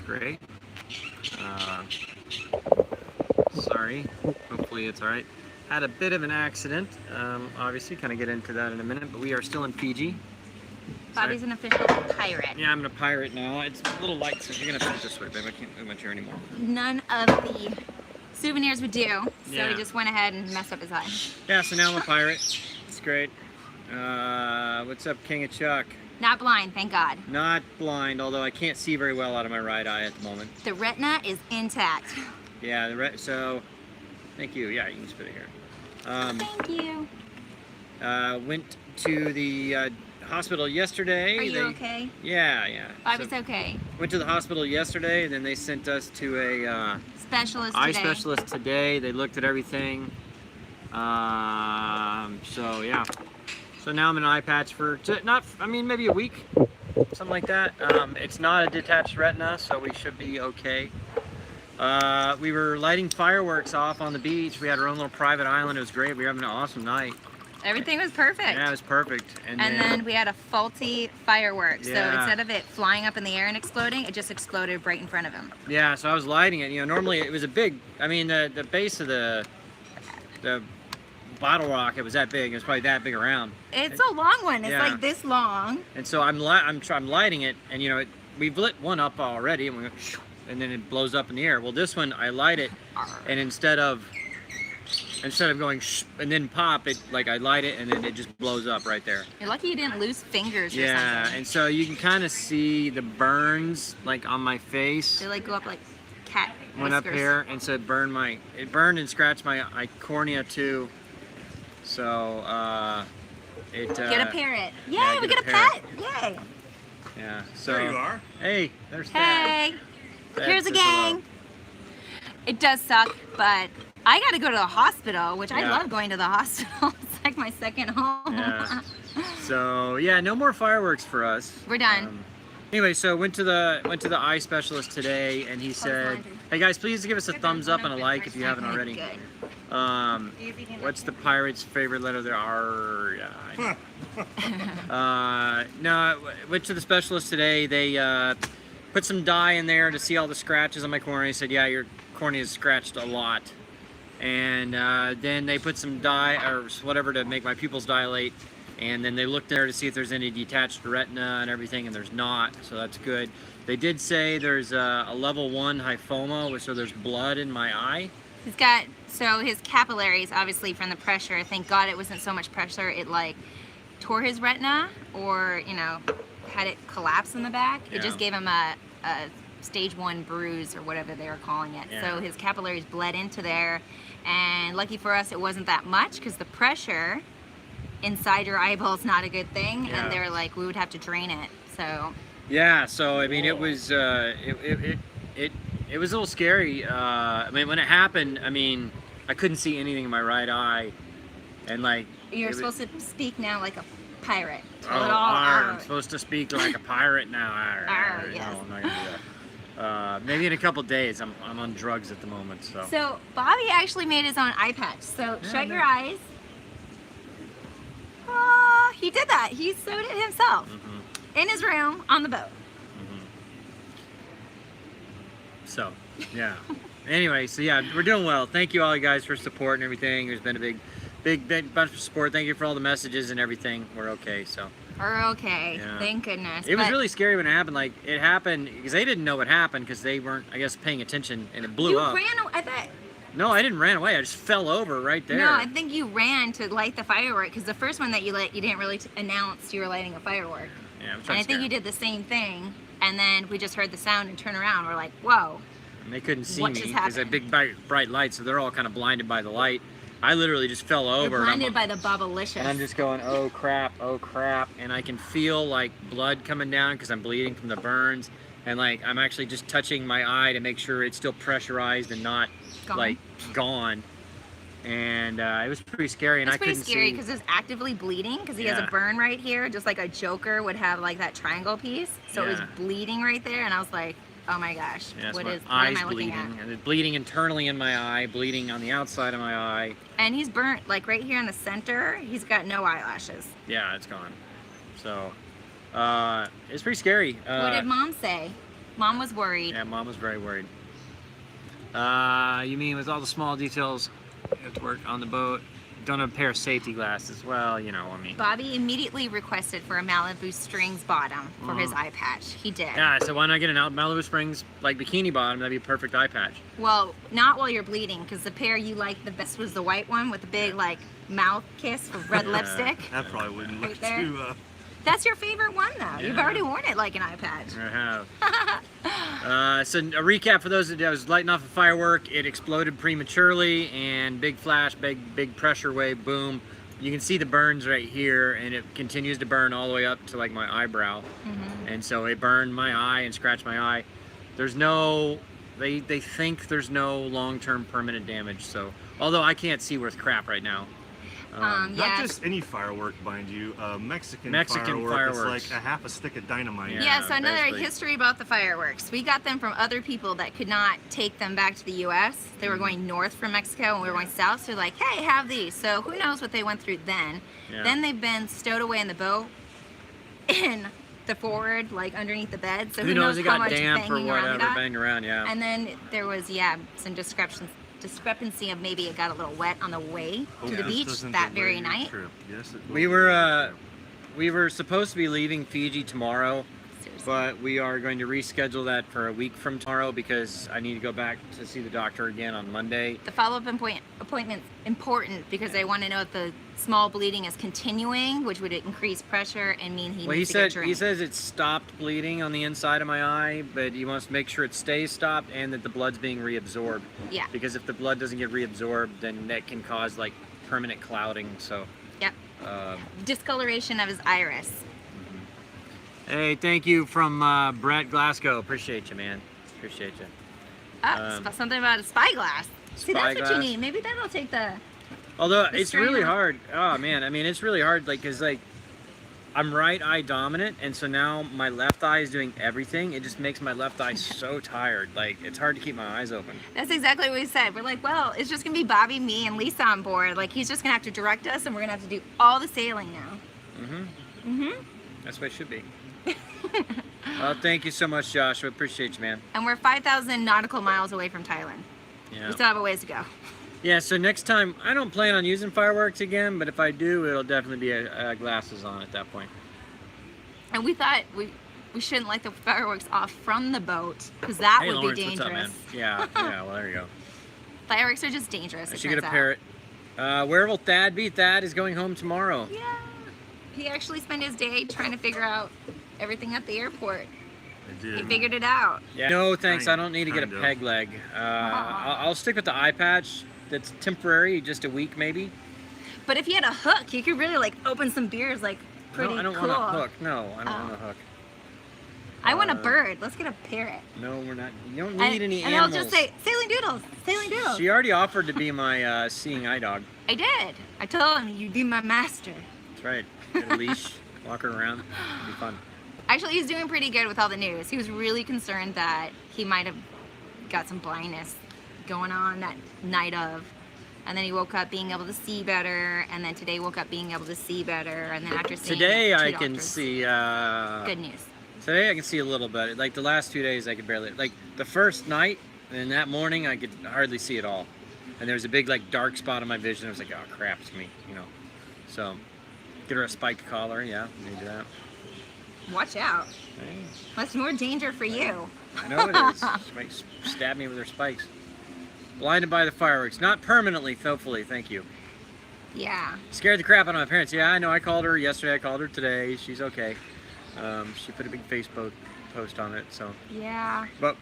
great. Sorry, hopefully it's all right. Had a bit of an accident, obviously, kind of get into that in a minute, but we are still in Fiji. Bobby's an official pirate. Yeah, I'm gonna pirate now. It's a little light, so you're gonna sit this way, babe. I can't move my chair anymore. None of the souvenirs would do, so Yeah. he just went ahead and messed up his eye. Yeah, so now I'm a pirate. It's great. What's up, King of Chuck? Not blind, thank God. Not blind, although I can't see very well out of my right eye at the moment. The retina is intact. Yeah, so, thank you. Yeah, you can just put it here. Thank you. Went to the hospital yesterday. Are you okay? Yeah. Bobby's So, okay. went to the hospital yesterday, and then they sent us to a Specialist eye today. specialist today. They looked at everything. So yeah. So now I'm an eye patch for maybe a week, something like that. It's not a detached retina, so we should be okay. We were lighting fireworks off on the beach. We had our own little private island. It was great. We were having an awesome night. Everything was perfect. Yeah, it was perfect. And then we had a faulty firework. So Yeah. instead of it flying up in the air and exploding, it just exploded right in front of him. Yeah, so I was lighting it. You know, normally it was a big. I mean, the base of the bottle rocket was that big. It was probably that big around. It's a long one. It's Yeah. like this long. And so I'm lighting it, and you know, we've lit one up already, and we go, and then it blows up in the air. Well, this one I light it, and instead of going shh and then pop it, like I light it and then it just blows up right there. You're lucky you didn't lose fingers or Yeah, something. and so you can kind of see the burns like on my face. They like go up like cat Went up whiskers. here, and so it burned and scratched my cornea too. So Get a parrot. Yay, yeah, we get get a a pet. Yay. yeah. So There you are. Hey, there's Dad. Hey. Dad Here's a says hello. gang. It does suck, but I got to go to the hospital, which I Yeah. love going to the hospital. It's like my second home. Yeah. So yeah, no more fireworks for us. We're done. Anyway, so went to the eye specialist today, and he said, laundry. "Hey guys, please give us a thumbs up and a like if you haven't already." Good. What's the pirate's favorite letter? There are. Yeah, no, I went to the specialist today. They put some dye in there to see all the scratches on my cornea. He said, "Yeah, your cornea is scratched a lot." And then they put some dye or whatever to make my pupils dilate. And then they looked there to see if there's any detached retina and everything, and there's not, so that's good. They did say there's a level 1 hyphoma, so there's blood in my eye. He's got, so his capillaries, obviously from the pressure, thank God it wasn't so much pressure, it like tore his retina or, you know, had it collapse in the back. Yeah. It just gave him a stage 1 bruise or whatever they were calling it. Yeah. So his capillaries bled into there, and lucky for us it wasn't that much because the pressure inside your eyeball is not a good thing. Yeah. And they're like, we would have to drain it. So Yeah, so I mean, it was it was a little scary. I mean, when it happened, I mean, I couldn't see anything in my right eye, and like you're supposed to speak now like a pirate. Oh, Tell it all arr, I'm out. supposed to speak like a pirate now. Arr, Arr, arr. yes. No, I'm not gonna do that. Maybe in a couple days. I'm on drugs at the moment, so. So Bobby actually made his own eye patch. So Yeah, shut your no. eyes. Oh, he did that. He sewed it himself in his room on the boat. So, yeah. Anyway, so yeah, we're doing well. Thank you all you guys for support and everything. There's been a big bunch of support. Thank you for all the messages and everything. We're okay, so. We're okay. Yeah. Thank goodness. It was But really scary when it happened. Like, it happened because they didn't know what happened because they weren't, I guess, paying attention, and it blew you up. ran away. I bet. No, I didn't ran away. I just fell over right there. No, I think you ran to light the firework because the first one that you lit, you didn't really announce you were lighting a firework. Yeah, I'm And trying I to think scare you them. did the same thing. And then we just heard the sound and turned around. We're like, whoa. And they couldn't see What me just because that big bright light, so they're all kind of blinded by the light. I literally just fell You're over. blinded by the bubblicious. And I'm just going, oh crap, and I can feel like blood coming down because I'm bleeding from the burns, and like I'm actually just touching my eye to make sure it's still pressurized and not Gone. like gone. And it was pretty scary, and It's I pretty couldn't scary see. because it's actively bleeding because he has Yeah. a burn right here, just like a Joker would have like that triangle piece. So it was Yeah. bleeding right there, and I was like, oh my gosh, Yeah, what my am eyes I looking bleeding, at? and it's bleeding internally in my eye, bleeding on the outside of my eye. And he's burnt like right here in the center. He's got no eyelashes. Yeah, it's gone. So it's pretty scary. What did Mom say? Mom was worried. Yeah, Mom was very worried. You mean with all the small details, you have to work on the boat. Don't have a pair of safety glasses. Well, you know, I mean. Bobby immediately requested for a Malibu Strings bottom for his eye patch. He did. Yeah, so why not get an Malibu Springs like bikini bottom? That'd be a perfect eye patch. Well, not while you're bleeding, because the pair you liked the best was the white one with the big like mouth kiss with red lipstick. That probably wouldn't look there. too. That's your favorite one, though. Yeah. You've already worn it like an eye patch. I have. So a recap for those that was lighting off a firework. It exploded prematurely, and big flash, big pressure wave, boom. You can see the burns right here, and it continues to burn all the way up to like my eyebrow. And so it burned my eye and scratched my eye. There's no, they think there's no long-term permanent damage. So although I can't see worth crap right now. Yeah. Not just any firework, mind you. Mexican firework is like a half a stick of dynamite. Yeah, so another basically. history about the fireworks. We got them from other people that could not take them back to the U.S. They were going north from Mexico and we were going south, so they're like, hey, have these. So who knows what they went through then. Yeah. Then they've been stowed away in the boat, in the forward, like underneath the bed. So Who knows? It how got much damp or banging around we whatever, got. banged around. Yeah. And then there was, some discrepancy of maybe it got a little wet on the way to the beach that very night. Yes, it We were supposed to be leaving Fiji tomorrow, but we are going to reschedule that for a week from tomorrow because I need to go back to see the doctor again on Monday. The follow-up appointment's important because they want to know if the small bleeding is continuing, which would increase pressure and mean he needs to get drained. He says it stopped bleeding on the inside of my eye, but he wants to make sure it stays stopped and that the blood's being reabsorbed. Yeah. Because if the blood doesn't get reabsorbed, then that can cause like permanent clouding. So. Yep. Discoloration of his iris. Hey, thank you from Brett Glasgow. Appreciate you, man. Appreciate you. Something about a spyglass. See, that's what you Spyglass. need. Maybe that'll take the... Although The it's strain really off. hard. Oh man, I mean it's really hard. Like, cause like I'm right eye dominant, and so now my left eye is doing everything. It just makes my left eye so tired. Like it's hard to keep my eyes open. That's exactly what we said. We're like, well, it's just going to be Bobby, me, and Lisa on board. Like, he's just going to have to direct us, and we're going to have to do all the sailing now. That's what it should be. Well, thank you so much, Joshua. Appreciate you, man. And we're 5,000 nautical miles away from Thailand. Yeah. We still have a ways to go. Yeah. So next time, I don't plan on using fireworks again, but if I do, it'll definitely be glasses on at that point. And we thought we shouldn't light the fireworks off from the boat because that Hey, would Lawrence, be what's up, dangerous. man? Yeah. Yeah. Well, there you go. Fireworks are just dangerous. I it should get a turns out. parrot. Where will Thad be? Thad is going home tomorrow. Yeah. He actually spent his day trying to figure out everything at the airport. I did. He figured it out. Yeah. No, thanks. I Kind- don't need to get a kind of. peg leg. I'll stick with the eye patch. That's temporary, just a week maybe. But if you had a hook, you could really like open some beers like pretty No, I don't cool. want a hook. No, I don't want a hook. I want a bird. Let's get a parrot. No, we're not. You don't need any and animals. I'll just say, Sailing Doodles, Sailing Doodles. She already offered to be my seeing eye dog. I did. I told him you'd be my master. That's right. Get a leash, walk her around. It'll be fun. Actually, he's doing pretty good with all the news. He was really concerned that he might have got some blindness going on that night of. And then he woke up being able to see better. And then today woke up being able to see better. And then after seeing Today it, two I can doctors. see. Good news. Today I can see a little bit. Like the last 2 days I could barely. Like the first night and that morning I could hardly see at all. And there was a big like dark spot on my vision. I was like, oh crap, it's me, you know. So get her a spiked collar. Yeah, maybe that. Watch out. Hey, That's more danger for you. I know it is. She might stab me with her spikes. Blinded by the fireworks. Not permanently, hopefully. Thank you. Yeah. Scared the crap out of my parents. Yeah, I know. I called her yesterday. I called her today. She's okay. She put a big Facebook post on it. So, Yeah. but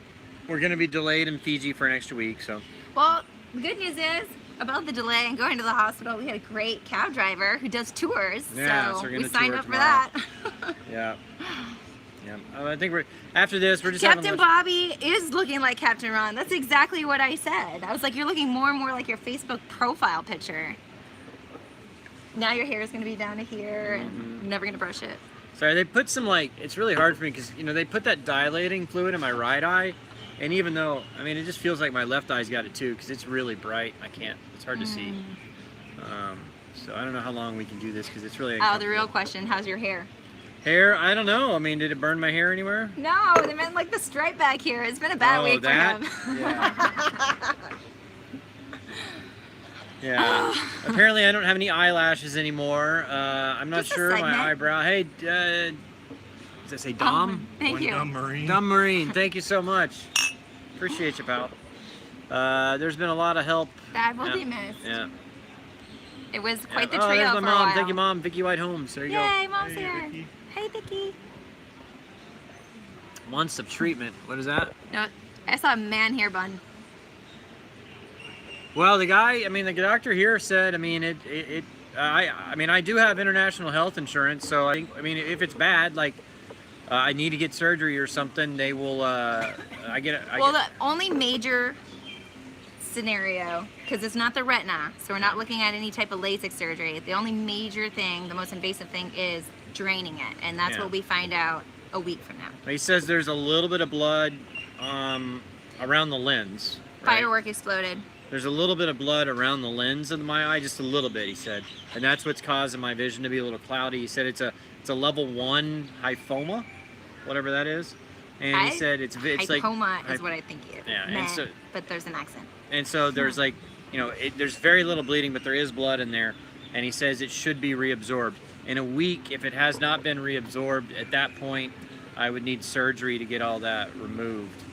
we're gonna be delayed in Fiji for an extra week. So, Well, the good news is about the delay and going to the hospital, we had a great cab driver who does tours. Yeah, so so we're we gonna signed tour up for tomorrow. that. yeah, yeah. I think we're after this. We're just having Captain lunch. Bobby is looking like Captain Ron. That's exactly what I said. I was like, you're looking more and more like your Facebook profile picture. Now your hair is going to be down to here and I'm never going to brush it. Sorry, they put some like. It's really hard for me because they put that dilating fluid in my right eye, and even though it just feels like my left eye's got it too because it's really bright. I can't. It's hard to see. So I don't know how long we can do this because it's really. Oh, the real question, how's your hair? Hair? I don't know. I mean, did it burn my hair anywhere? No, they meant like the stripe back here. It's been a bad week for him. Yeah. Yeah. Apparently, I don't have any eyelashes anymore. I'm not Just a sure. My segment. eyebrow. Hey, does it say Dom? Thank you. Dumb Marine. Dom Marine. Thank you so much. Appreciate you, pal. There's been a lot of help. That will be missed. Yeah. It was quite the Oh, trio there's for my a mom. while. Thank you, Mom. Vicky White Holmes. There you Yay, Mom's Hey, here. Vicky. Hey, Vicky. go. Months of treatment. What is that? No, I saw a man hair bun. Well, the doctor here said, I mean, I do have international health insurance, so I mean, if it's bad, like, I need to get surgery or something, they will, The only major scenario, because it's not the retina, so we're not looking at any type of LASIK surgery. The only major thing, the most invasive thing, is draining it, and that's Yeah. what we find out a week from now. He says there's a little bit of blood around the lens. Right? Firework exploded. There's a little bit of blood around the lens of my eye, just a little bit, he said. And that's what's causing my vision to be a little cloudy. He said it's a level 1 hyphoma, whatever that is. And he said it's like... Hypoma is what I think it Yeah, and meant, so- but there's an accent. And so there's like, there's very little bleeding, but there is blood in there. And he says it should be reabsorbed. In a week, if it has not been reabsorbed, at that point, I would need surgery to get all that removed.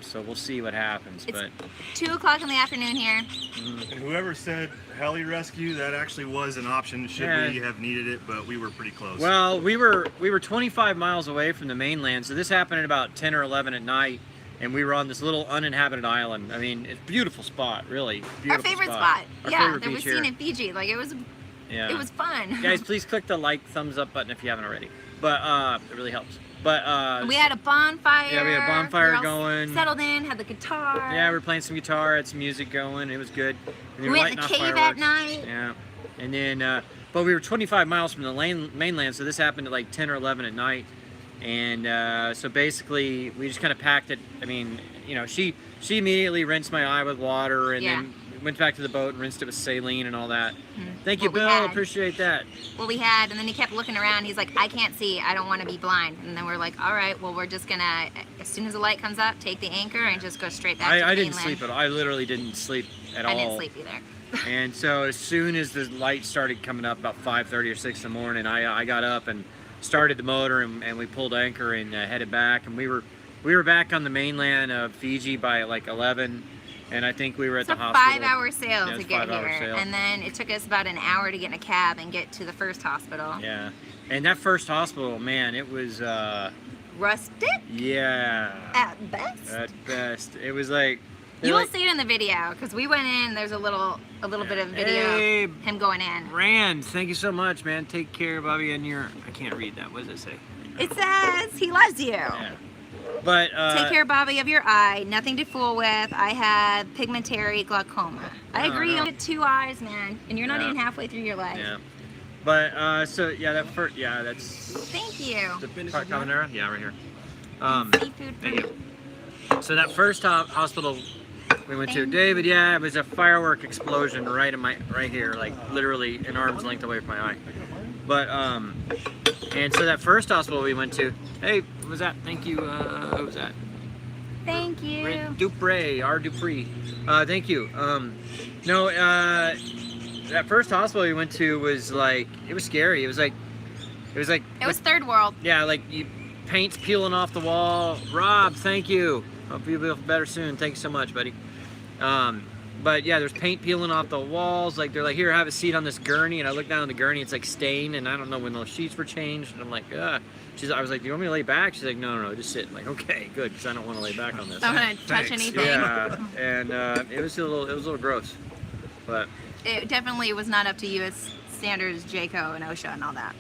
So we'll see what happens. It's But 2 o'clock in the afternoon here. And whoever said heli rescue, that actually was an option should we have needed it, but we were pretty close. well, we were 25 miles away from the mainland, so this happened at about 10 or 11 at night, and we were on this little uninhabited island. I mean, it's a beautiful spot, really. Beautiful Our favorite spot. Our Yeah, favorite that we're beach seeing here. in Fiji. Like, it was fun. Guys, please click the thumbs up button if you haven't already. But it really helps. But We had a bonfire. Yeah, we had a bonfire We were all going. Settled in, had the guitar. yeah, we were playing some guitar, had some music going. It was good. And We were went in lighting the off cave fireworks. at night. Yeah, and then but we were 25 miles from the mainland, so this happened at like 10 or 11 at night. And so basically, we just kind of packed it. I mean, she immediately rinsed my eye with water, and then went back to the boat and rinsed it with saline and all that. Thank you, What we Bill. had. Appreciate that. Well, we had, and then he kept looking around. He's like, I can't see. I don't want to be blind. And then we're like, all right, well, we're just going to, as soon as the light comes up, take the anchor and just go straight back to the I didn't mainland. sleep at all. I literally didn't sleep at all. I didn't sleep either. And so as soon as the light started coming up about 5:30 or 6 in the morning, I got up and started the motor, and we pulled anchor and headed back. And we were back on the mainland of Fiji by like 11, and I think we were at It's the a hospital. 5-hour sail Yeah, to it's a get 5-hour here. sail. And then it took us about an hour to get in a cab and get to the first hospital. Yeah, and that first hospital, man, it was Rustic yeah, at best. at best. It was like You will see it in the video because we went in. There's a little bit of video Hey, of him going in. Rand, thank you so much, man. Take care, Bobby, and I can't read that. What does it say? It says he loves you. Yeah. But Take care, Bobby, of your eye. Nothing to fool with. I had pigmentary glaucoma. I Oh, agree. no. You get 2 eyes, man, and you're not Yeah. even halfway through your life. Yeah. But so yeah, that's Thank you. the carbonara. Yeah, right here. Seafood. Thank you. So that first hospital we went to, Thank David. Yeah, it was a firework explosion right here, like literally an arm's length away from my eye. But and so that first hospital we went to, hey, what was that? Thank you. Who was that? Thank you. Dupre, R. Dupree. Thank you. No, that first hospital we went to was like, it was scary. It was like. It was third world. Yeah, like paint's peeling off the wall. Rob, thank you. Hope you feel better soon. Thank you so much, buddy. But yeah, there's paint peeling off the walls. Like they're like, here, have a seat on this gurney. And I look down on the gurney, it's like stained, and I don't know when those sheets were changed. And I'm like, I was like, do you want me to lay back? She's like, no, just sit. I'm like, okay, good, because I don't want to lay back on this. I'm gonna touch Thanks. anything. Yeah, and it was a little gross, but. It definitely was not up to U.S. standards, JCO and OSHA and all that.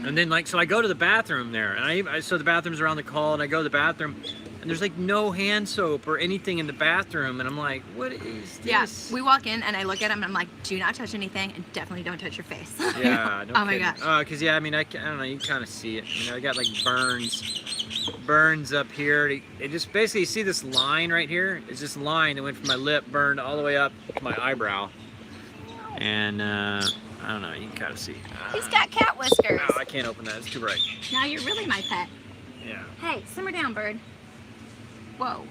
And then so I go to the bathroom there, and so the bathroom's around the call, and I go to the bathroom, and there's like no hand soap or anything in the bathroom, and I'm like, what is this? Yeah, we walk in and I look at him and I'm like, do not touch anything and definitely don't touch your face. Yeah, no Oh my kidding. gosh. Because I mean, I don't know, you kind of see it. I got like burns up here. It just basically, you see this line right here? It's this line that went from my lip, burned all the way up to my eyebrow. And I I don't know. You can kind of see. He's got cat whiskers. No, I can't open that. It's too bright. Now you're really my pet. Yeah. Hey, simmer down, bird. Whoa.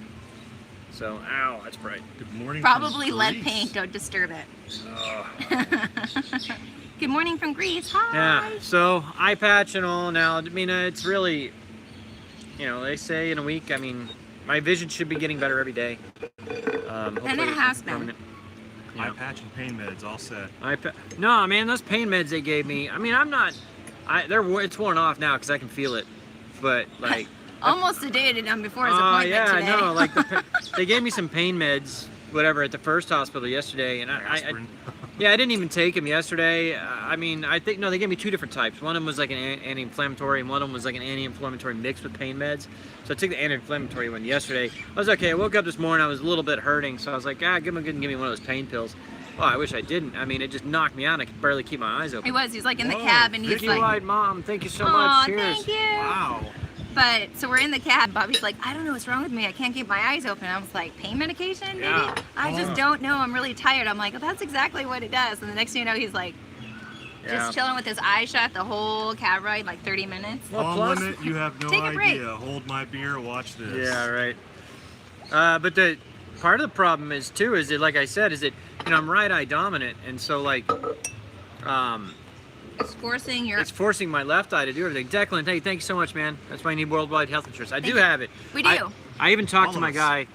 So, ow, that's bright. Good morning. Probably from lead Greece. paint. Don't disturb it. Oh. Good morning from Greece. Hi. Yeah. So eye patch and all. Now, I mean, it's really, you know, they say in a week. I mean, my vision should be getting better every day. Hopefully And it it's has been. permanent. Eye Yeah. patch and pain meds all set. No, man, those pain meds they gave me. I mean, I'm not. It's worn off now because I can feel it. But like. Almost a day to done before his appointment yeah, today. I know. Like they gave me some pain meds, whatever, at the first hospital yesterday, and Aspirin. yeah, I didn't even take them yesterday. I mean, I think no, they gave me two different types. One of them was like an anti-inflammatory, and one of them was like an anti-inflammatory mixed with pain meds. So I took the anti-inflammatory one yesterday. I was okay. I woke up this morning, I was a little bit hurting, so I was like, give me one of those pain pills. Oh, I wish I didn't. I mean, it just knocked me out. I could barely keep my eyes open. He's like in the Whoa, cab, and he's Thank you, like, White Mom. Thank you so "Aw, much. Cheers. thank you." Wow. But so we're in the cab. Bobby's like, I don't know what's wrong with me. I can't keep my eyes open. I was like, pain medication, maybe? Yeah. I just don't know. I'm really tired. I'm like, well, that's exactly what it does. And the next thing you know, he's like, Yeah. just chilling with his eyes shut the whole cab ride, like 30 minutes. Well, On plus- limit, you have no Take a break. idea. Hold my beer, watch this. Yeah, right. But the part of the problem is too is that, like I said, is that I'm right eye dominant, and so like, It's forcing your. it's forcing my left eye to do everything. Declan, thank you so much, man. That's why I need worldwide health insurance. I do Thank you. have it. We do. I even talked All to of my us. guy,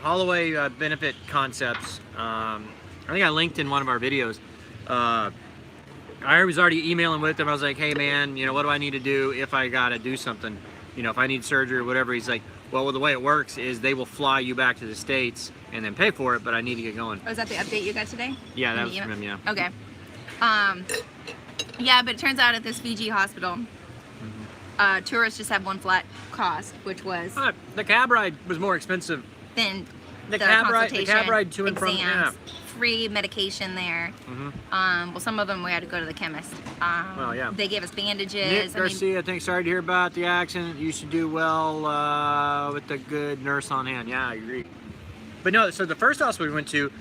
Holloway Benefit Concepts. I think I linked in one of our videos. I was already emailing with him. I was like, hey man, what do I need to do if I gotta do something? If I need surgery or whatever. He's like, well, the way it works is they will fly you back to the States and then pay for it, but I need to get going. Oh, is that the update you got today? Yeah, that In was the from him, email? yeah. Okay. Yeah, but it turns out at this Fiji hospital, tourists just have one flat cost, which was The cab ride was more expensive. then The cab ride to and from, exams, free medication there. Well, some of them we had to go to the chemist. Well, yeah. They gave us bandages. Nick Garcia, thanks. Sorry to hear about the accident. You should do well with a good nurse on hand. Yeah, I agree. But no, so the first hospital we went to,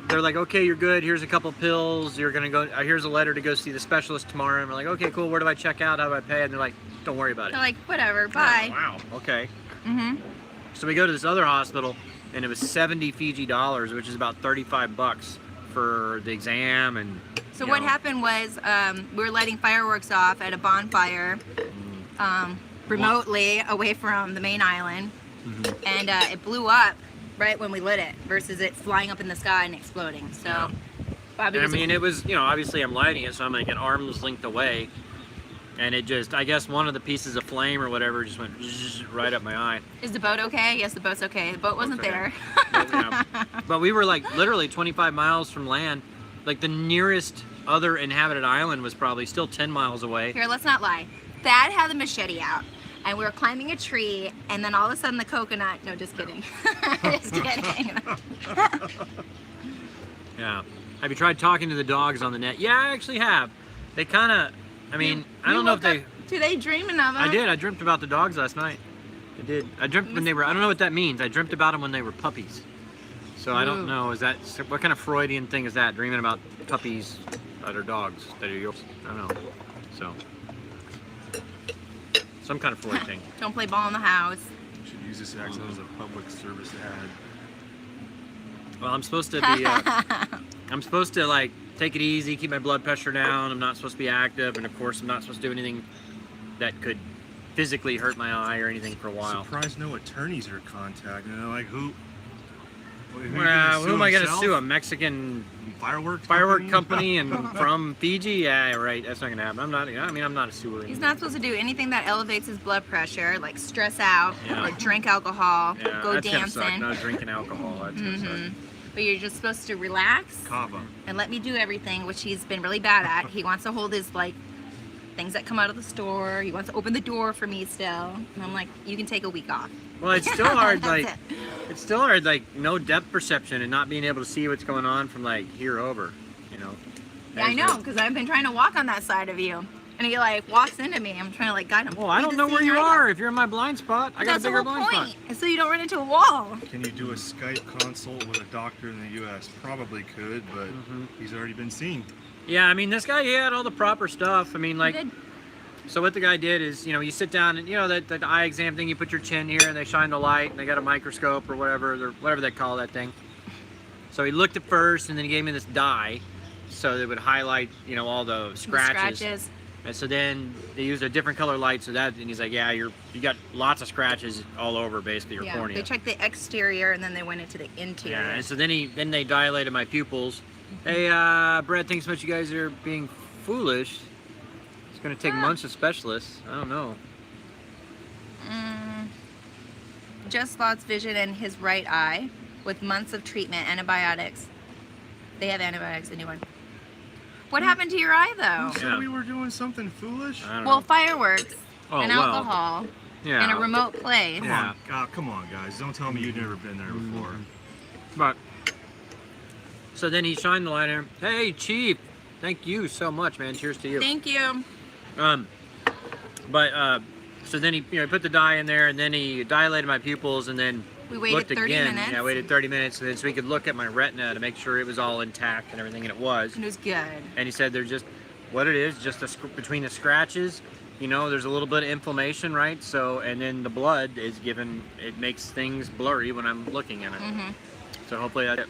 they're like, okay, you're good. Here's a couple pills. You're gonna go. Here's a letter to go see the specialist tomorrow. And we're like, okay, cool. Where do I check out? How do I pay? And they're like, don't worry about it. They're like, whatever, bye. Oh, wow. Okay. Mm-hmm. So we go to this other hospital, and it was 70 Fiji dollars, which is about $35 for the exam and. So what happened was we were lighting fireworks off at a bonfire remotely away from the main island, and it blew up right when we lit it versus it flying up in the sky and exploding. So, Yeah. Bobby And I was mean, it was, obviously I'm lighting it, so I'm like an arm's length away. And it just, I guess one of the pieces of flame or whatever just went right up my eye. Is the boat okay? Yes, the boat's okay. The boat wasn't Okay. there. But we were like literally 25 miles from land. Like the nearest other inhabited island was probably still 10 miles away. Here, let's not lie. Thad had the machete out, and we were climbing a tree, and then all of a sudden the coconut. No, just kidding. Just kidding. Yeah. Have you tried talking to the dogs on the net? Yeah, I actually have. They kind of, I mean, I don't know if they. Today dreaming of them. I did. I dreamt about the dogs last night. I did. I dreamt when they were. I don't know what that means. I dreamt about them when they were puppies. So I don't Ooh. know. Is that what kind of Freudian thing is that? Dreaming about puppies that are dogs that are yours? I don't know. So some kind of Freud thing. Don't play ball in the house. You should use this accent as a public service ad. Well, I'm supposed to be. I'm supposed to like take it easy, keep my blood pressure down. I'm not supposed to be active, and of course, I'm not supposed to do anything that could physically hurt my eye or anything for a while. Surprised no attorneys are contacting. They're like, who? Well, who am I going to sue? A Mexican Firework company and from Fiji? Yeah, right. That's not going to happen. I'm not. I mean, I'm not a sewer. He's not supposed to do anything that elevates his blood pressure, like stress out Yeah. or drink alcohol, Yeah, go that's gonna suck. dancing. Not drinking alcohol. That's gonna suck. But you're just supposed to relax Kava. and let me do everything, which he's been really bad at. He wants to hold his like things that come out of the store. He wants to open the door for me still. And I'm like, you can take a week off. Well, it's still hard. That's Like, it. it's still hard. Like, no depth perception and not being able to see what's going on from like here over. Yeah, I know, because I've been trying to walk on that side of you. And he like walks into me. I'm trying to like guide him. Well, I don't know where you are. If you're in my blind spot, I got a That's the bigger whole blind point. spot. And so you don't run into a wall. Can you do a Skype consult with a doctor in the U.S.? Probably could, but he's already been seen. Yeah, I mean, this guy, he had all the proper stuff. I mean, like, Good. so what the guy did is, you sit down and, that eye exam thing, you put your chin here and they shine the light and they got a microscope or whatever they call that thing. So he looked at first and then he gave me this dye so that it would highlight, all the scratches. And so then they used a different color light, and he's like, yeah, you got lots of scratches all over basically your cornea. They checked the exterior and then they went into the interior. Yeah, and so then they dilated my pupils. Hey, Brett thinks much you guys are being foolish. It's gonna take months of specialists. I don't know. Just lost vision in his right eye with months of treatment, antibiotics. They have antibiotics, anyone. What happened to your eye, though? You said we were doing something foolish? I don't Well, know. fireworks and well, alcohol Yeah. and a remote place. Come on, guys. Don't tell me you've never been there before. But so then he shined the light in. Hey, Chief, thank you so much, man. Cheers to you. Thank you. So then he put the dye in there, and then he dilated my pupils, and then We waited looked 30 again. minutes. Yeah, I waited 30 minutes, and then so we could look at my retina to make sure it was all intact and everything, and it was. And it was good. And he said there's just what it is, just between the scratches. There's a little bit of inflammation, right? So, and then the blood is given, it makes things blurry when I'm looking at it. So hopefully that's it.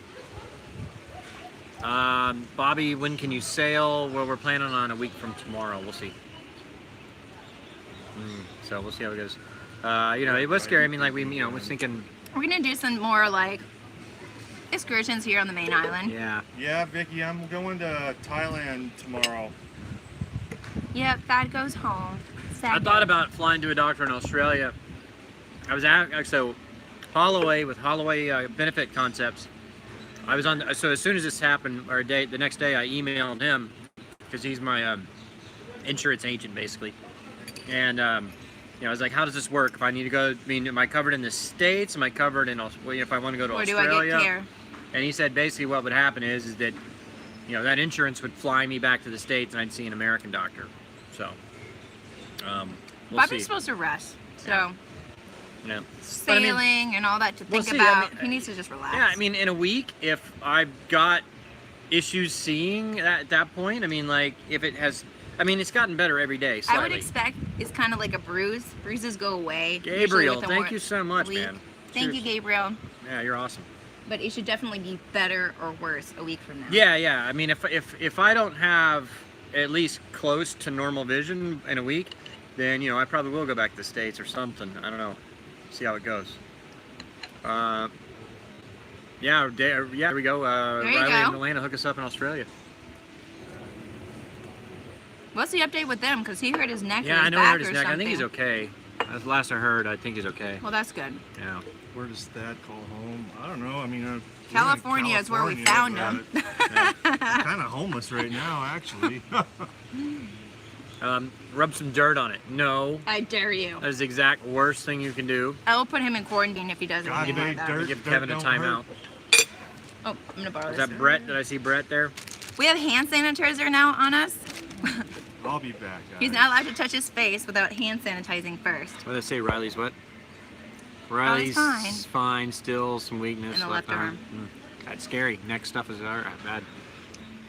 Bobby, when can you sail? Well, we're planning on a week from tomorrow. We'll see. So we'll see how it goes. It was scary. I mean, like we was thinking. We're gonna do some more like excursions here on the main island. Yeah. Yeah, Vicky, I'm going to Thailand tomorrow. Yep, Thad goes home. Sad I day. thought about flying to a doctor in Australia. I was so Holloway with Holloway Benefit Concepts. I was on. So as soon as this happened, the next day, I emailed him because he's my insurance agent basically, and I was like, how does this work? If I need to go, am I covered in the States? Am I covered in if I want to go to Or do Australia? I get care? And he said basically what would happen is that that insurance would fly me back to the States and I'd see an American doctor. So we'll Bobby's see. supposed to rest, so Yeah. Yeah. But I mean, sailing and all that to we'll think see. I about. mean, He needs to just relax. Yeah, I mean, in a week, if I've got issues seeing at that point, I mean, like, if it has, I mean, it's gotten better every day, slightly. I would expect it's kind of like a bruise. Bruises go away. usually Gabriel, within thank you so much, week. man. Thank you, Seriously. Gabriel. Yeah, you're awesome. But it should definitely be better or worse a week from now. Yeah. I mean, if I don't have at least close to normal vision in a week, then, I probably will go back to the States or something. I don't know. See how it goes. There we go. There you Riley go. and Elena hook us up in Australia. What's the update with them? Because he hurt his neck Yeah, or I his know he back hurt his or neck. something. I think he's okay. As last I heard, I think he's okay. Well, that's good. Yeah. Where does Thad call home? I don't know. I mean, we're in California is where we found him. I'm kind of homeless right now, actually. Rub some dirt on it. No. I dare you. That is the exact worst thing you can do. I will put him in quarantine if he does God, anything like that. dirt. Give Kevin a don't timeout. Oh, I'm gonna borrow Is this. that Brett? Did I see Brett there? We have hand sanitizer now on us. I'll be back, guys. He's not allowed to touch his face without hand sanitizing first. What did I say? Riley's what? Riley's fine. Fine. Still some weakness. In the left arm. That's scary. Neck stuff is bad.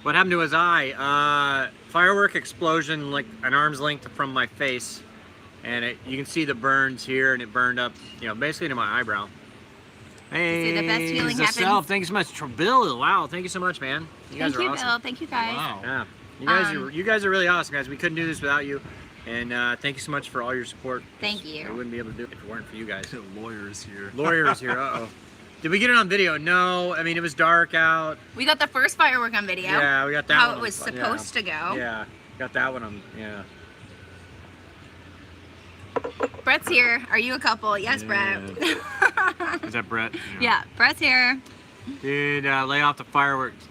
What happened to his eye? Firework explosion, like an arm's length from my face, and you can see the burns here, and it burned up, basically to my eyebrow. Hey, See, the best healing Zacel, happens- thanks so much. Bill, wow, thank you so much, man. You guys Thank are you, awesome. Bill. Thank you, guys. Wow. Yeah, you guys are really awesome, guys. We couldn't do this without you, and thank you so much for all your support. Thank you. I wouldn't be able to do it if it weren't for you guys. Lawyers here. Lawyers here. Uh-oh. Did we get it on video? No. I mean, it was dark out. We got the first firework on video. Yeah, we got that How one it was on- supposed to go. Yeah, got that one on. Yeah. Brett's here. Are you a couple? Yes, Brett. Is that Brett? Yeah, Brett's here. Dude, lay off the fireworks.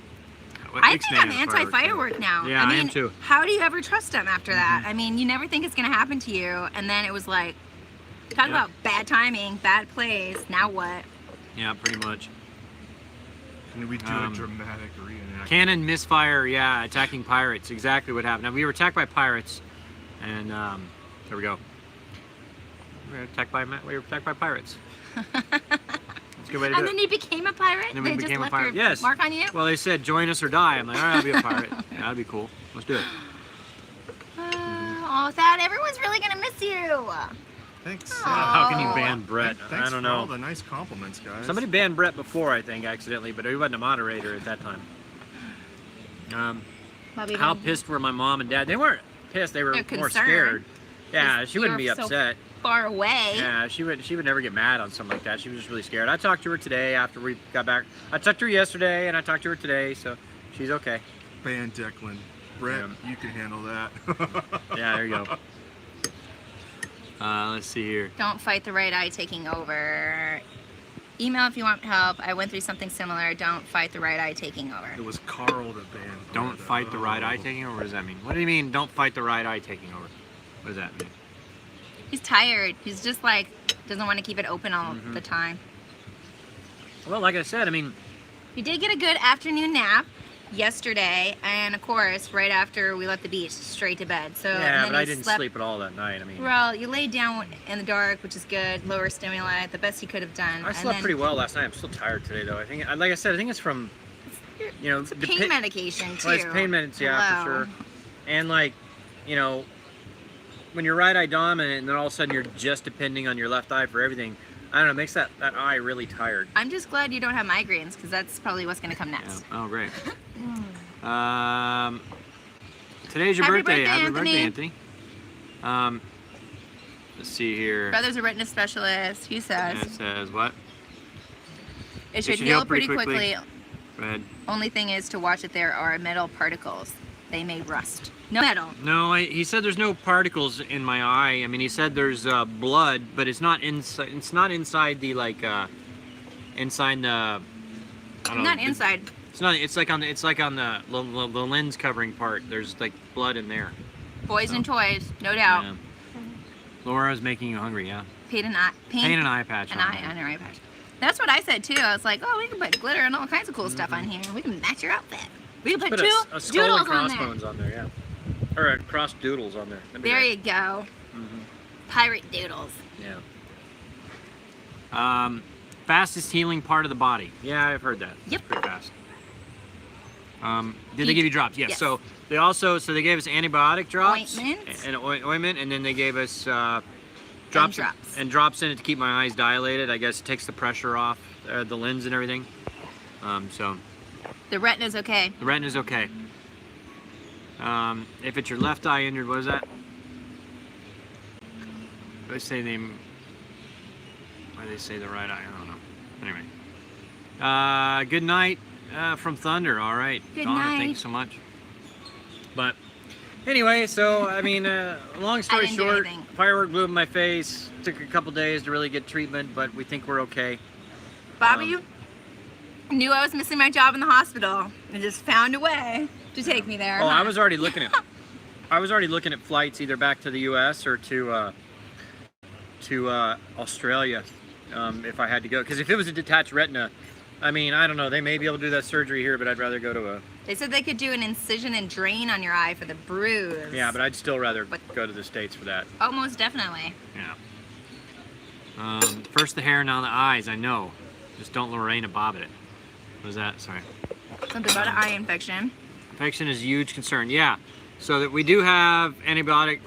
I think I'm anti-firework now. Yeah, I mean, am too. How do you ever trust them after that? I mean, you never think it's going to happen to you, and then it was like, talk Yeah. about bad timing, bad plays. Now what? Yeah, pretty much. Can we do a dramatic reenactment? Cannon misfire, yeah, attacking pirates. Exactly what happened. Now, we were attacked by pirates, and there we go. We were attacked by pirates. It's a good way to do And it. then you became a pirate? And then we They became just a left pirate. your Yes. mark on you? Well, they said join us or die. I'm like, all right, I'll be a pirate. Yeah, that'd be cool. Let's do it. Oh, Thad, everyone's really going to miss you. Thanks. How can you Oh. ban Brett? Thanks I don't for all know. the nice compliments, guys. Somebody banned Brett before, I think, accidentally, but he wasn't a moderator at that time. Bobby, How don't- pissed were my mom and dad? They weren't pissed. They were They're more concerned. scared. Yeah, she You wouldn't were be so upset. far away. Yeah, she would never get mad on something like that. She was just really scared. I talked to her today after we got back. I talked to her yesterday and I talked to her today, so she's okay. Ban Declan. Brett, you can handle that. Yeah, there you go. Let's see here. Don't fight the right eye taking over. Email if you want help. I went through something similar. Don't fight the right eye taking over. It was Carl that banned. Don't fight the right eye taking over? What does that mean? What do you mean, don't fight the right eye taking over? What does that mean? He's tired. He's just like, doesn't want to keep it open all Mm-hmm. the time. Well, like I said, I mean, We did get a good afternoon nap yesterday, and of course, right after we left the beach, straight to bed. So yeah, and then but I he didn't slept- sleep at all that night. I mean, Well, you laid down in the dark, which is good. Lower stimuli, the best you could have done. I And slept then pretty well last night. I'm still tired today, though. I think, like I said, I think it's from, you know, the Pain medication too. Well, it's pain meds, yeah, for Hello. sure. And like, you know, when you're right eye dominant, and then all of a sudden you're just depending on your left eye for everything, I don't know, it makes that eye really tired. I'm just glad you don't have migraines, because that's probably what's going to come Yeah. next. Oh, great. Today's your Happy birthday. birthday, Happy Anthony. birthday, Anthony. Let's see here. Brother's a retina specialist. He says It says what? it should heal pretty quickly. quickly. Go ahead. Only thing is to watch if there are metal particles. They may rust. No metal. No, he said there's no particles in my eye. I mean, he said there's blood, but it's not inside. It's not inside the inside the. I don't know, Not the- inside. It's not. It's like on the. It's like on the lens covering part. There's like blood in there. Boys and toys, no doubt. Yeah. Laura's making you hungry. Yeah. Paint an eye patch. An on eye there. on your eye patch. That's what I said too. I was like, oh, we can put glitter and all kinds of cool stuff on here. We can match your outfit. We can put Put two a skull doodles and on there. crossbones on there. Yeah. Or a cross doodles on there. That'd be There great. you go. Mhm. Pirate doodles. Yeah. Fastest healing part of the body. Yeah, I've heard that. Yep. It's pretty fast. Did they give you drops? Yes. Yes. So they they gave us antibiotic drops Ointment. and ointment, and then they gave us drops drops. in it to keep my eyes dilated. I guess it takes the pressure off the lens and everything. So The retina's okay. the retina's okay. If it's your left eye injured, what is that? They say they. Why do they say the right eye? I don't know. Anyway. Good night from Thunder. All right. Good Donna, night. thanks so much. But anyway, so I mean, long story didn't do short, anything. firework blew in my face. Took a couple days to really get treatment, but we think we're okay. Bobby, you knew I was missing my job in the hospital and just found a way to take me there. Oh, huh? I was already looking at. I was already looking at flights either back to the U.S. or to Australia, if I had to go. Because if it was a detached retina, I mean, I don't know. They may be able to do that surgery here, but I'd rather go to a. They said they could do an incision and drain on your eye for the bruise. Yeah, but I'd still rather But- go to the States for that. Oh, most definitely. Yeah. First the hair, now the eyes. I know. Just don't Lorraine bob it. What was that? Sorry. Something about an eye infection. Infection is a huge concern. Yeah. So that we do have antibiotic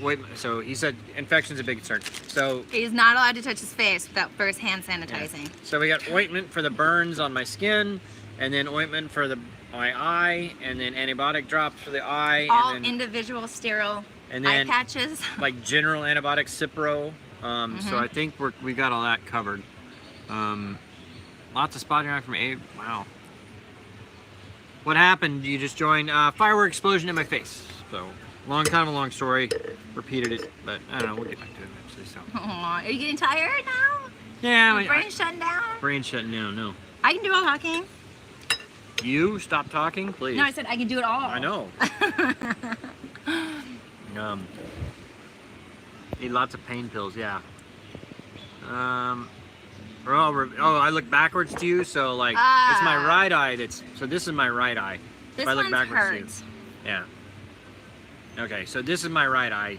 ointment. So he said infection's a big concern. So He's not allowed to touch his face without first hand sanitizing. So we got ointment for the burns on my skin, and then ointment for my eye, and then antibiotic drops for the eye, All and then individual sterile and eye then patches. like general antibiotic Cipro. So I think we got all that covered. Lots of spotting around from Abe. Wow. What happened? You just joined firework explosion in my face. So long story. Repeated it, but I don't know. We'll get back to it eventually. So Aw, are you getting tired now? yeah, Your brain shutting down? brain shutting down. No. I can do all talking. You stop talking, please. No, I said I can do it all. I know. Need lots of pain pills, yeah. I look backwards to you, so like it's my right eye so this is my right eye. This if I look one's backwards hurts. to you. Yeah. Okay, so this is my right eye.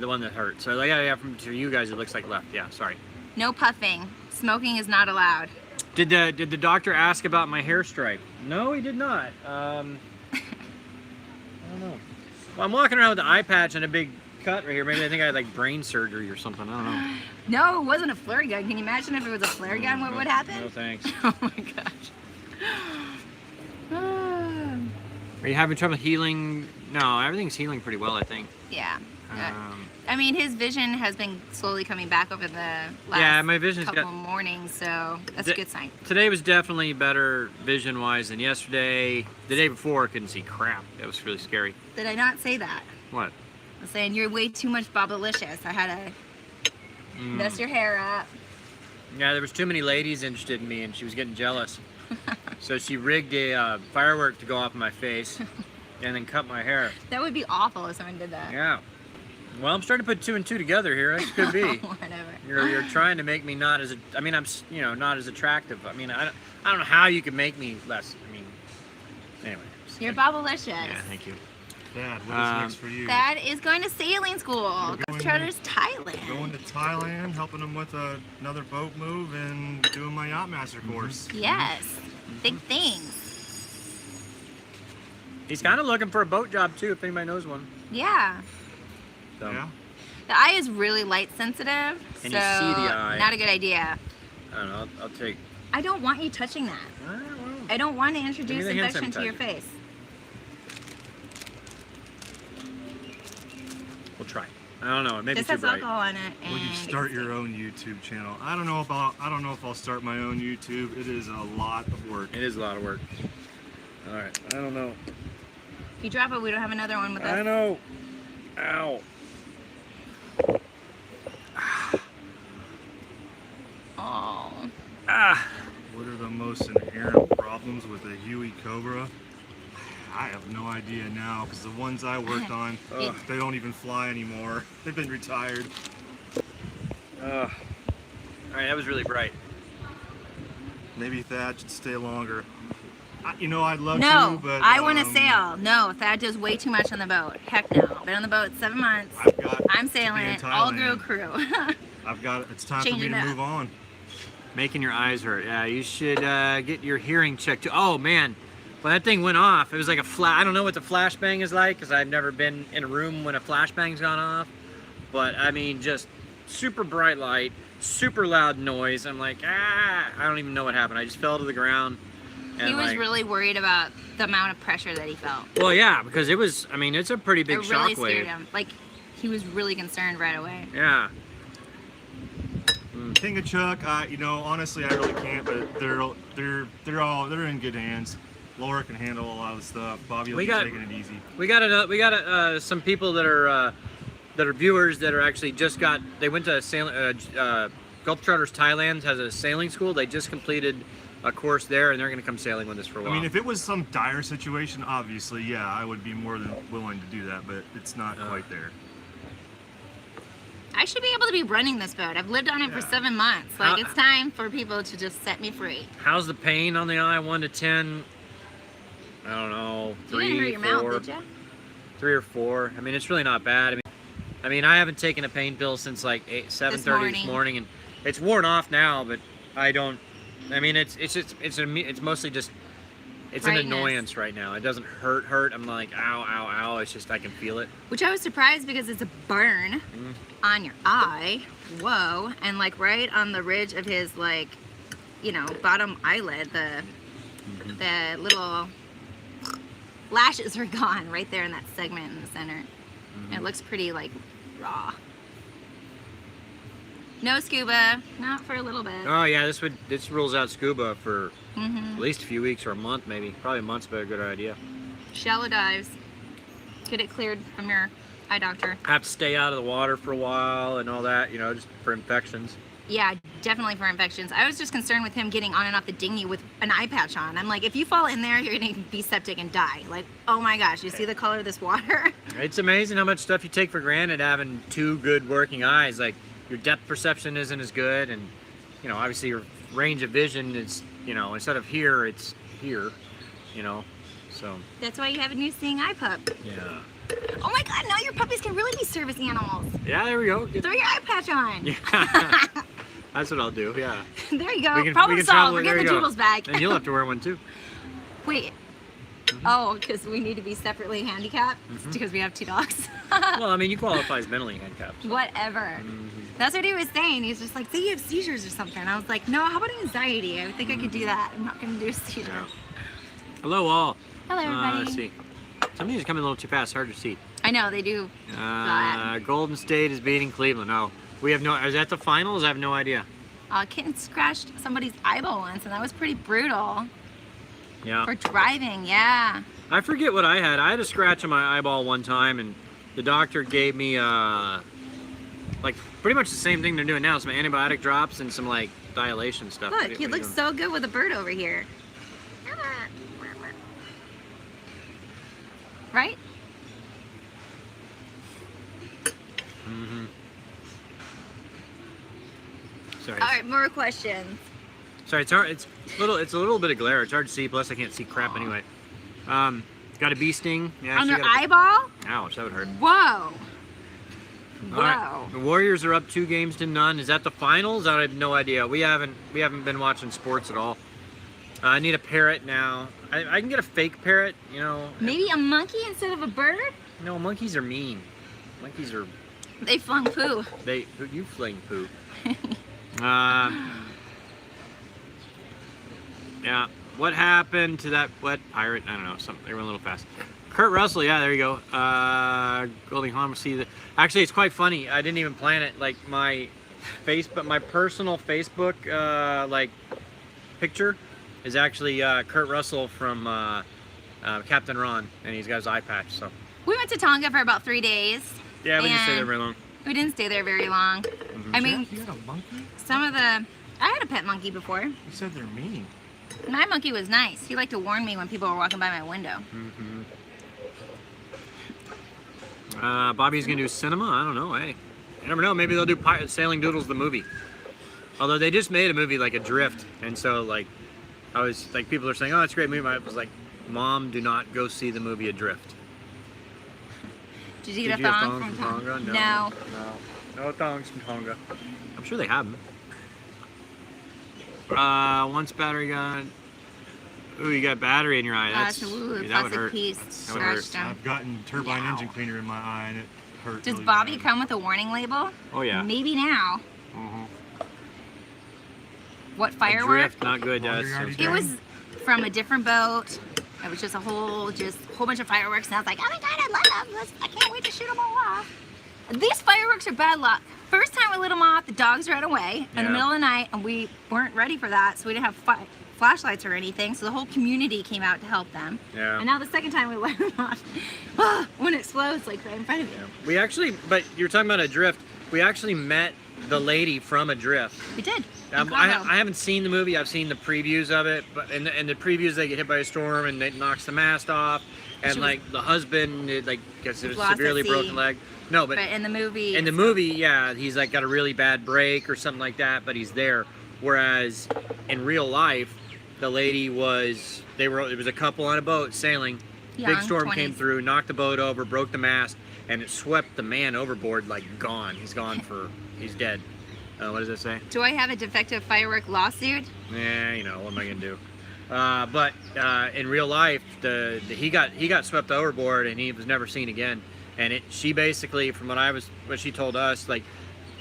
The one that hurts. So like, yeah, to you guys it looks like left. Yeah, sorry. No puffing. Smoking is not allowed. Did the doctor ask about my hair stripe? No, he did not. I don't know. Well, I'm walking around with the eye patch and a big cut right here. Maybe I think I had like brain surgery or something. I don't know. No, it wasn't a flare gun. Can you imagine if it was a flare gun? What would happen? No thanks. Oh my gosh. Are you having trouble healing? No, everything's healing pretty well, I think. Yeah. I mean, his vision has been slowly coming back over the last my vision's couple got mornings, so that's a good sign. Today was definitely better vision-wise than yesterday. The day before, I couldn't see crap. That was really scary. Did I not say that? What? I was saying you're way too much Bobalicious. I had to mess your hair up. Yeah, there was too many ladies interested in me, and she was getting jealous. So she rigged a firework to go off my face, and then cut my hair. That would be awful if someone did that. Yeah. Well, I'm starting to put 2 and 2 together here. That could be. Whatever. You're trying to make me not as I'm not as attractive. I mean, I don't know how you can make me less. I mean, anyway. You're Bobalicious. Yeah, thank you. Dad, what is next for you? Dad is going to sailing school. Globetrotters, Thailand. Going to Thailand, helping him with another boat move, and doing my yacht master course. Yes. Big things. He's kind of looking for a boat job too, if anybody knows one. Yeah. So. Yeah. The eye is really light sensitive, And so you see the eye. not a good idea. I don't know. I'll take. I don't want you touching that. I don't want to introduce the hand infection to your sanitizer. face. We'll try. I don't know. It may be This too has bright. alcohol in it. Will you and start your own YouTube channel? I don't know if I'll start my own YouTube. It is a lot of work. It is a lot of work. All right. I don't know. If you drop it, we don't have another one with us. I know. Ow. Oh. Ah. What are the most inherent problems with a Huey Cobra? I have no idea now, because the ones I worked on, they don't even fly anymore. They've been retired. All right. That was really bright. Maybe Thad should stay longer. I'd love No, to, but I want to sail. No, Thad does way too much on the boat. Heck no. Been on the boat 7 months. I'm sailing it. All girl crew. It's time for me Changing to it move on. Making your eyes hurt. Yeah, you should get your hearing checked too. Oh man, when that thing went off, it was like a flash. I don't know what the flashbang is like because I've never been in a room when a flashbang's gone off. But I mean, just super bright light, super loud noise. I'm like, I don't even know what happened. I just fell to the ground. And He was really worried about the amount of pressure that he felt. Well, yeah, because it was. I mean, it's a pretty big It really shockwave. scared him. Like, he was really concerned right away. Yeah. King of Chuck, honestly, I really can't. But they're in good hands. Laura can handle a lot of the stuff. Bobby will be taking it easy. We got some people that are viewers that are actually they went to Globetrotters Thailand has a sailing school. They just completed a course there, and they're going to come sailing with us for a while. I mean, if it was some dire situation, obviously, yeah, I would be more than willing to do that. But it's not quite there. I should be able to be running this boat. I've lived on it for 7 months. Like, it's time for people to just set me free. How's the pain on the eye? 1 to 10? I don't know. 3, You didn't hurt your 4. mouth, did you? 3 or 4. I mean, it's really not bad. I mean, I haven't taken a pain pill since like 7:30 this morning, and it's worn off now. But I don't. I mean, it's mostly just an annoyance right now. It doesn't hurt. I'm like, ow, ow, ow. It's just I can feel it. Which I was surprised because it's a burn on your eye. Whoa. And like right on the ridge of his bottom eyelid, the little lashes are gone right there in that segment in the center. It looks pretty like raw. No scuba, not for a little bit. Oh yeah, this rules out scuba for at least a few weeks or a month, maybe. Probably a month's a good idea. Shallow dives. Get it cleared from your eye doctor. Have to stay out of the water for a while and all that, just for infections. Yeah, definitely for infections. I was just concerned with him getting on and off the dinghy with an eye patch on. I'm like, if you fall in there, you're gonna be septic and die. Like, oh my gosh, you see the color of this water? It's amazing how much stuff you take for granted having 2 good working eyes. Like, your depth perception isn't as good, and obviously your range of vision is instead of here, it's here, so That's why you have a new seeing eye pup. yeah. Oh my god, now your puppies can really be service animals. Yeah, there we go. Throw your eye patch on. Yeah. That's what I'll do. Yeah. There you go. We can Problem travel. solved. We're There getting you the go. Doodles back. And you'll have to wear one too. Wait. Oh, because we need to be separately handicapped because we have 2 dogs. Well, I mean, you qualify as mentally handicapped. Whatever. That's what he was saying. He was just like, say you have seizures or something. And I was like, no, how about anxiety? I think I could do that. I'm not going to do a seizure. Yeah. Hello, all. Hello, everybody. Let's see. Somebody's coming a little too fast. Hard to see. I know, they do. Golden State is beating Cleveland. No, we have no. Is that the finals? I have no idea. Kitten scratched somebody's eyeball once, and that was pretty brutal. Yeah. For driving, yeah. I forget what I had. I had a scratch on my eyeball one time, and the doctor gave me like pretty much the same thing they're doing now. Some antibiotic drops and some like dilation stuff. Look, he looks so good with a bird over here. Right? Mm-hmm. Sorry. All right, more questions. Sorry, it's hard. It's a little bit of glare. It's hard to see. Plus, I can't see crap anyway. Got a bee sting. Yeah. On their eyeball? Ouch, that would hurt. Whoa. All Wow. right. The Warriors are up 2-0 Is that the finals? I have no idea. We haven't been watching sports at all. I need a parrot now. I can get a fake parrot, you know. Maybe a monkey instead of a bird? No, monkeys are mean. Monkeys are. They flung poo. You fling poo. Yeah. What happened to that wet pirate? I don't know. They were a little fast. Kurt Russell. Yeah, there you go. Goldie Hawn. Actually, it's quite funny. I didn't even plan it. Like my personal Facebook like picture is actually Kurt Russell from Captain Ron, and he's got his eye patch. So. We went to Tonga for about 3 days. Yeah, we didn't stay there very long. We didn't stay there very long. I mean, You had a monkey? I had a pet monkey before. You said they're mean. My monkey was nice. He liked to warn me when people were walking by my window. Bobby's gonna do cinema. I don't know. Hey, you never know. Maybe they'll do Sailing Doodles the movie. Although they just made a movie like Adrift, and so like I was like people are saying, oh, it's a great movie. I was like, Mom, do not go see the movie Adrift. Did you get a thong from Tonga? No. No thongs from Tonga. I'm sure they have them. Once battery gun. Ooh, you got battery in your eye. That would hurt. Piece That would hurt. I've gotten turbine engine cleaner in my eye and it hurt. Does really Bobby bad. come with a warning label? Oh yeah. Maybe now. Mm-hmm. What firework? Adrift, not good. It was from a different boat. It was just a whole bunch of fireworks, and I was like, oh my god, I love them. I can't wait to shoot them all off. These fireworks are bad luck. First time we lit them off, the dogs ran away in the middle of the night, and we weren't ready for that, so we didn't have flashlights or anything, so the whole community came out to help them. Yeah. And now the second time we lit them off, when it explodes like right in front of you. Yeah. We actually, but you're talking about Adrift. We actually met the lady from Adrift. We did. I haven't seen the movie. I've seen the previews of it, but in the previews they get hit by a storm and it knocks the mast off, and like the husband gets a severely broken leg. No, but in the movie. In the movie, yeah, he's like got a really bad break or something like that, but he's there. Whereas in real life, the lady was it was a couple on a boat sailing. Young, big storm 20s. came through, knocked the boat over, broke the mast, and it swept the man overboard like gone. He's dead. What does it say? Do I have a defective firework lawsuit? Yeah, you know, what am I gonna do? But in real life, he got swept overboard and he was never seen again. And she basically, from what she told us, like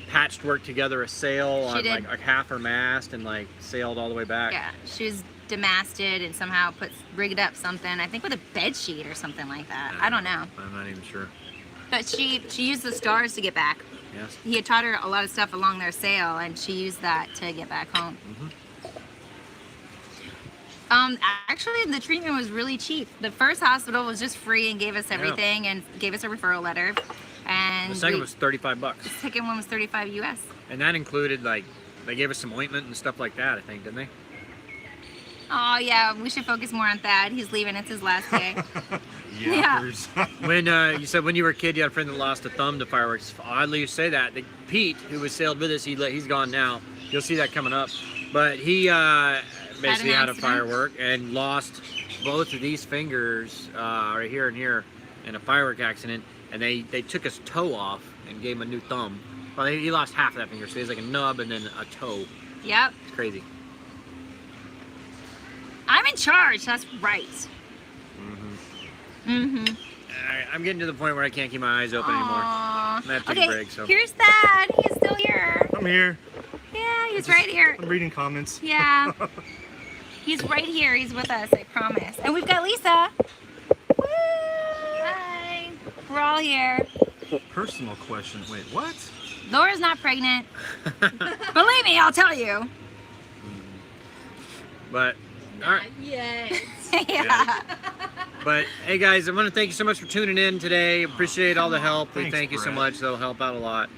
patched work together a sail on like half her mast and like sailed all the way back. Yeah, she was demasted and somehow rigged up something. I think with a bed sheet or something like that. I don't know. I'm not even sure. But she used the stars to get back. Yes. He had taught her a lot of stuff along their sail, and she used that to get back home. Actually, the treatment was really cheap. The first hospital was just free and gave us everything and gave us a referral letter. And the second was $35. The second one was $35 US. And that included like they gave us some ointment and stuff like that. I think, didn't they? Oh yeah, we should focus more on Thad. He's leaving. It's his last day. When you said when you were a kid you had a friend that lost a thumb to fireworks. Oddly you say that. Pete, who was sailed with us, he's gone now. You'll see that coming up. But he basically had a firework and lost both of these fingers right here and here in a firework accident. And they took his toe off and gave him a new thumb. Well, he lost half of that finger, so he has like a nub and then a toe. Yep. It's crazy. I'm in charge. That's right. Alright, I'm getting to the point where I can't keep my eyes open anymore. Aww. I'm gonna have to take Okay, a break. So. here's Thad. He's still here. I'm here. Yeah, he's right here. I'm reading comments. Yeah. He's right here. He's with us, I promise. And we've got Lisa. Woo! Hi. We're all here. Personal question. Wait, what? Laura's not pregnant. Believe me, I'll tell you. But all right. Yes. Yeah. But hey guys, I want to thank you so much for tuning in today. Appreciate all the help. We Thanks, thank you so Brett. much. That'll help out a lot.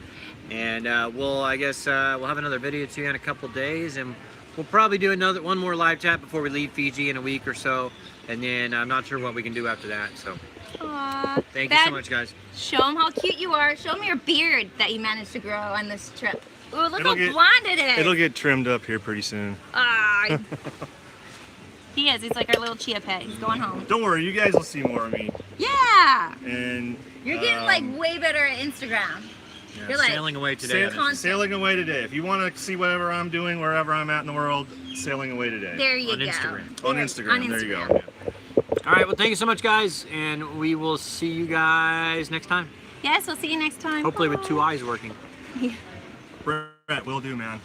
And I guess we'll have another video to you in a couple days, and we'll probably do one more live chat before we leave Fiji in a week or so. And then I'm not sure what we can do after that. So Aww. thank you so much, guys. Show him how cute you are. Show him your beard that you managed to grow on this trip. Ooh, look It'll how get- blonde it is. It'll get trimmed up here pretty soon. Ah. He is. He's like our little chia pet. He's going home. Don't worry, you guys will see more of me. Yeah. And You're getting like way better at Instagram. Yeah, You're like- sailing away today. on Instagram. sailing away today. If you want to see whatever I'm doing wherever I'm at in the world, sailing away today. There you On go. Instagram. On Instagram. There you go. All right. Well, thank you so much, guys, and we will see you guys next time. Yes, we'll see you next time. Hopefully with Bye. 2 eyes working. Brett, will do, man.